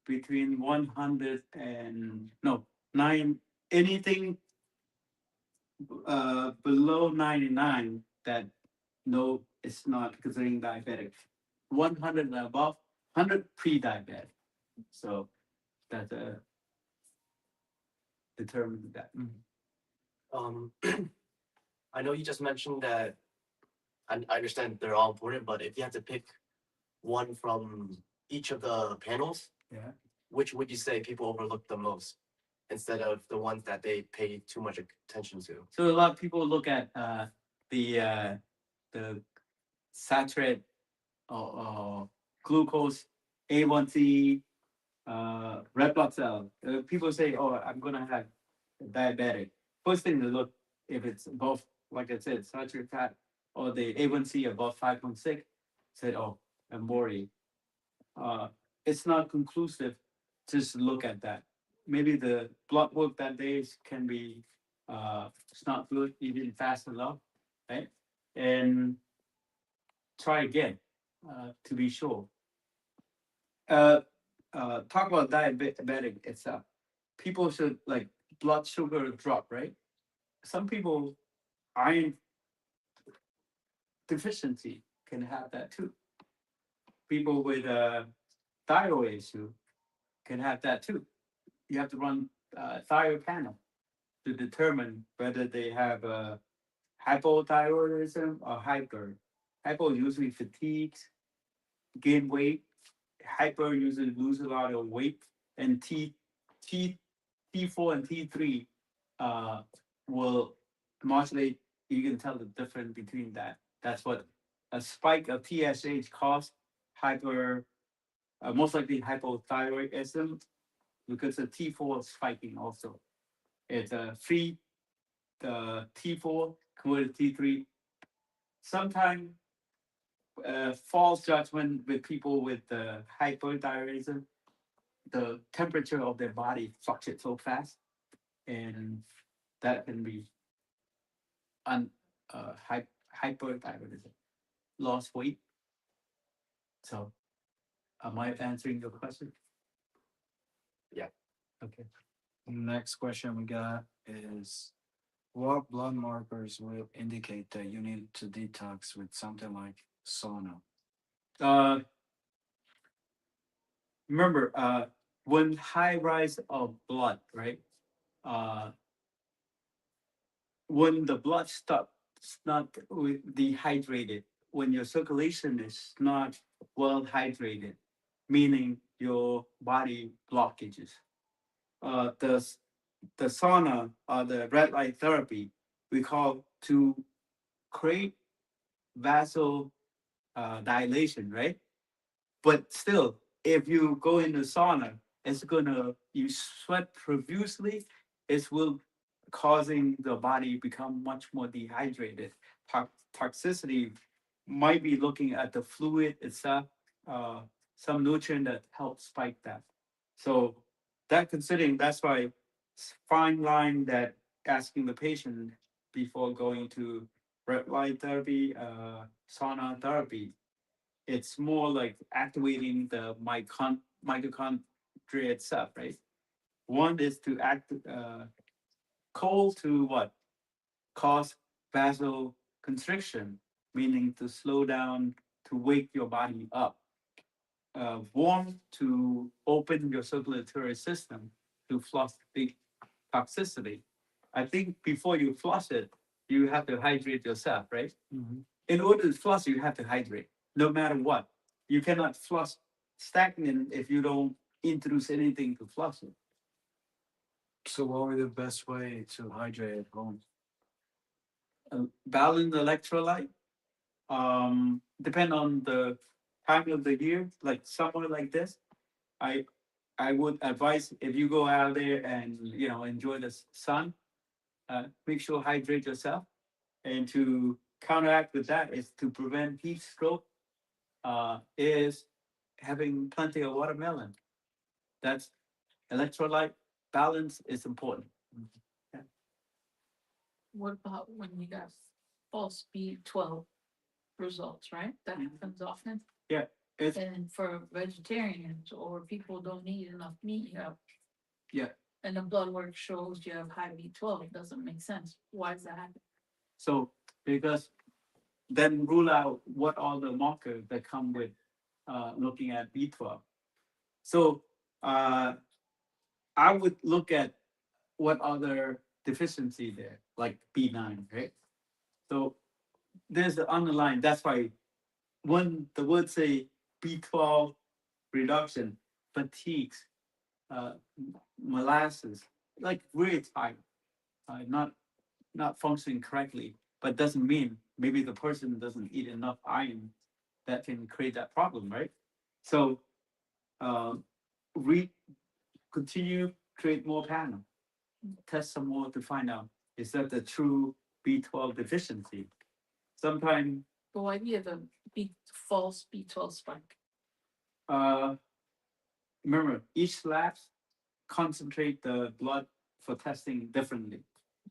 Between 100 and no 9, anything below 99, that no, it's not considering diabetic. 100 and above, 100 pre-diabetic. So that determines that. I know you just mentioned that, I understand they're all important, but if you had to pick one from each of the panels, Yeah. which would you say people overlook the most instead of the ones that they pay too much attention to? So a lot of people look at the saturate or glucose, A1C, red blood cell. People say, "Oh, I'm gonna have diabetic." First thing to look if it's above, like I said, saturated fat or the A1C above 5.6. Said, "Oh, I'm worried." Uh, it's not conclusive. Just look at that. Maybe the blood work that day can be it's not good even fast enough, right? And try again to be sure. Uh, talk about diabetic itself. People should like blood sugar drop, right? Some people iron deficiency can have that too. People with a thyroid issue can have that too. You have to run thyroid panel to determine whether they have hypothyroidism or hyper. Hypo usually fatigues, gain weight. Hyper usually lose a lot of weight, and T T4 and T3 uh, will modulate. You can tell the difference between that. That's what a spike of TSH causes hyper, most likely hypothyroidism because the T4 is spiking also. It's a free the T4 converted T3. Sometimes false judgment with people with hypothyroidism, the temperature of their body fluctuates so fast, and that can be un hyperthyroidism, lost weight. So, am I answering your question? Yeah. Okay. Next question we got is, what blood markers will indicate that you need to detox with something like sauna? Uh, remember, when high rise of blood, right? Uh, when the blood stops not dehydrated, when your circulation is not well hydrated, meaning your body blockages. Uh, the the sauna or the red light therapy we call to create vasal dilation, right? But still, if you go into sauna, it's gonna you sweat profusely. It will causing the body become much more dehydrated. Toxicity might be looking at the fluid itself, uh, some nutrient that helps spike that. So that considering that's why fine line that asking the patient before going to red light therapy, sauna therapy, it's more like activating the mitochondria itself, right? One is to act cold to what? Cause vasoconstriction, meaning to slow down, to wake your body up. Warm to open your circulatory system to flush the toxicity. I think before you flush it, you have to hydrate yourself, right? In order to flush, you have to hydrate, no matter what. You cannot flush stagnant if you don't introduce anything to flush it. So what would be the best way to hydrate at home? Balance electrolyte. Depend on the time of the year, like summer like this. I I would advise if you go out there and enjoy the sun, make sure hydrate yourself. And to counteract with that is to prevent heat stroke. Is having plenty of watermelon. That's electrolyte balance is important. What about when you got false B12 results, right? That happens often. Yeah, it's And for vegetarians or people don't eat enough meat, you have, yeah. and the blood work shows you have high B12, it doesn't make sense. Why does that happen? So because then rule out what are the markers that come with looking at B12. So I would look at what other deficiency there, like B9, right? So there's the underlying. That's why when the word say B12 reduction, fatigues, uh, molasses, like really tired, not functioning correctly, but doesn't mean maybe the person doesn't eat enough iron, that can create that problem, right? So, we continue create more panel, test some more to find out is that the true B12 deficiency. Sometimes, But why do you have a false B12 spike? remember, each lab concentrate the blood for testing differently.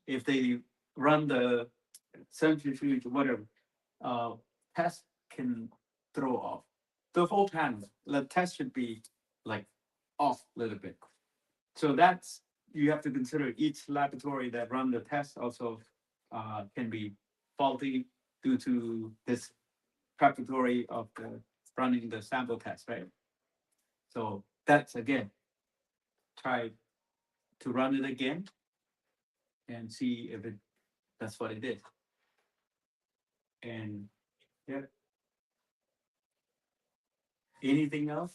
If they run the centrifuge, whatever, test can throw off the whole panel. The test should be like off a little bit. So that's, you have to consider each laboratory that run the test also can be faulty due to this preparatory of the running the sample test, right? So that's again, try to run it again and see if it, that's what it is. And yeah. Anything else?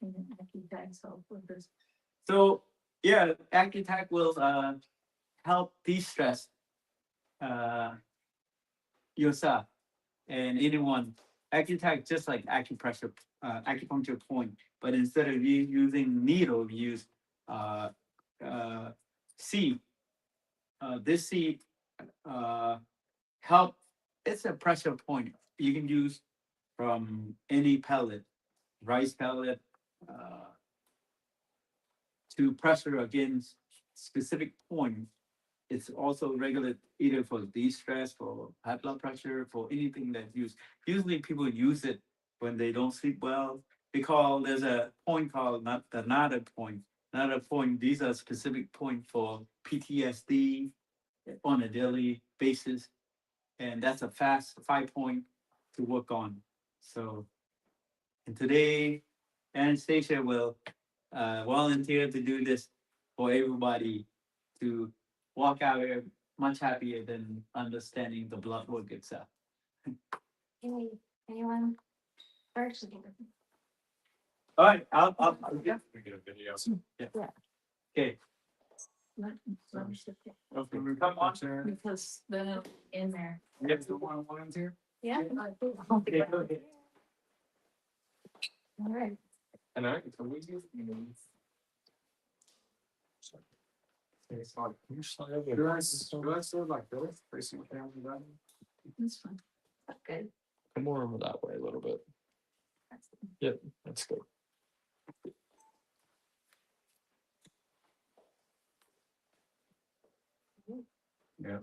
And then AccuTag help with this. So yeah, AccuTag will help de-stress yourself and anyone. AccuTag just like acupressure, acupuncture point, but instead of you using needle, you use seed. This seed help. It's a pressure point you can use from any pellet, rice pellet, to pressure against specific point. It's also regulate either for de-stress, for high blood pressure, for anything that use. Usually people use it when they don't sleep well. Because there's a point called not the NADA point. NADA point, these are specific point for PTSD on a daily basis. And that's a fast 5 point to work on. So, and today, Anastasia will volunteer to do this for everybody to walk out here much happier than understanding the blood work itself. Anyone first? All right, I'll Yeah. We get a video. okay. Let me sit there, Okay, come on. because then it'll be in there. You have to want to volunteer? Yeah. Okay, go ahead. All right. And I can tell you. Do I still like this? Facing the camera down? That's fine. Good. Come more over that way a little bit. Yep, that's good. Yeah.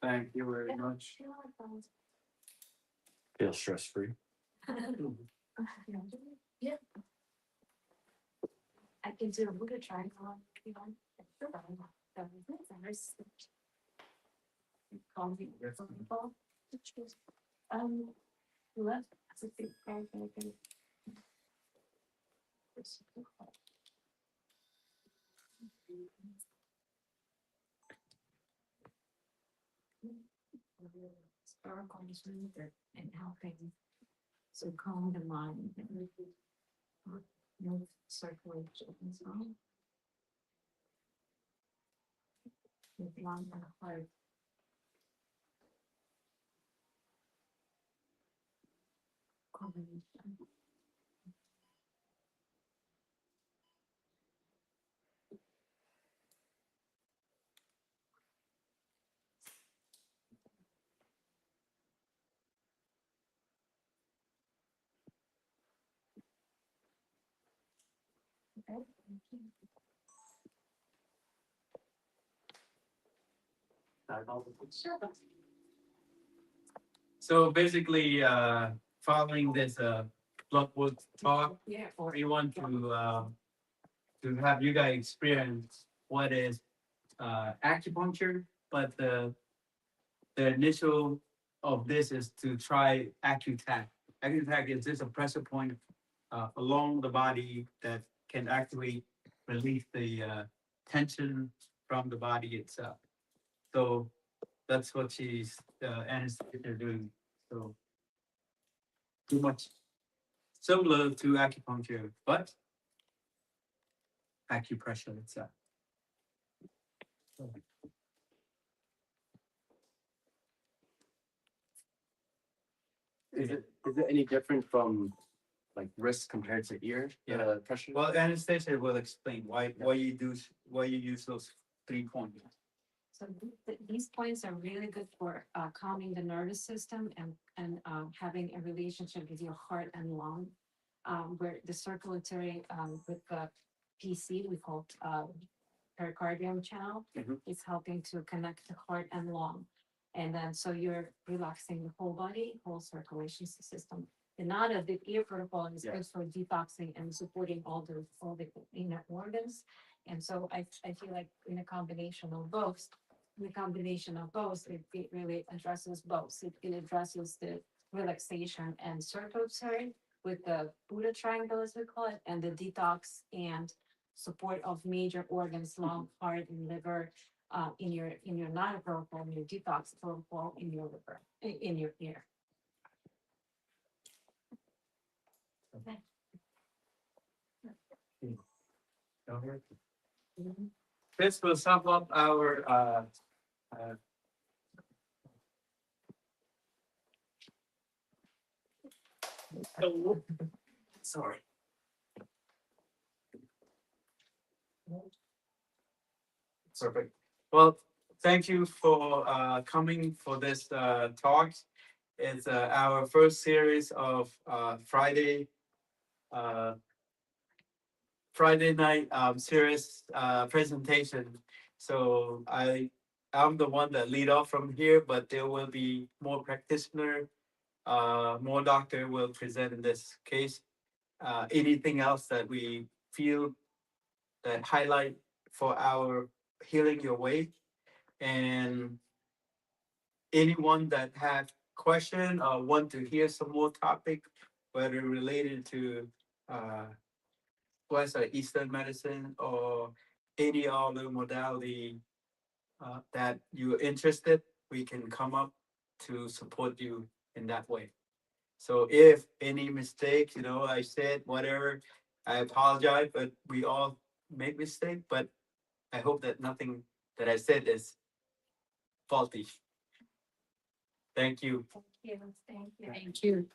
Thank you very much. Feel stress-free. Yeah. I can do a little triangle if you want. Call me. Left. Sparkle is smoother and helping. So calm the mind. And move circulation as well. With lung and heart. Combination. Okay, thank you. Sure. So basically, following this Bloodwork talk, Yeah. we want to have you guys experience what is acupuncture, but the initial of this is to try AcuTac. AcuTac is just a pressure point along the body that can actually release the tension from the body itself. So that's what she's anesthesia doing. So too much similar to acupuncture, but acupressure itself. Is it any different from like wrist compared to ear? Yeah. Pressure. Well, anesthesia will explain why you use those 3 points. So these points are really good for calming the nervous system and having a relationship with your heart and lung. Where the circulatory with the PC we call pericardium channel Mhm. is helping to connect the heart and lung. And then so you're relaxing the whole body, whole circulation system. The nada, the ear protocol is Yeah. good for detoxing and supporting all the inner organs. And so I feel like in a combination of both, it really addresses both. It addresses the relaxation and circulatory with the Buddha triangle, as we call it, and the detox and support of major organs, lung, heart, and liver, in your nada protocol, in your detox protocol, in your liver, in your ear. This will sum up our Sorry. perfect. Well, thank you for coming for this talk. It's our first series of Friday night series presentation. So I'm the one that lead off from here, but there will be more practitioner, more doctor will present in this case. Anything else that we feel that highlight for our healing your way, and anyone that have question or want to hear some more topic, whether related to West or Eastern medicine or any other modality that you're interested, we can come up to support you in that way. So if any mistakes, I said whatever, I apologize, but we all make mistake, but I hope that nothing that I said is faulty. Thank you. Thank you. Thank you.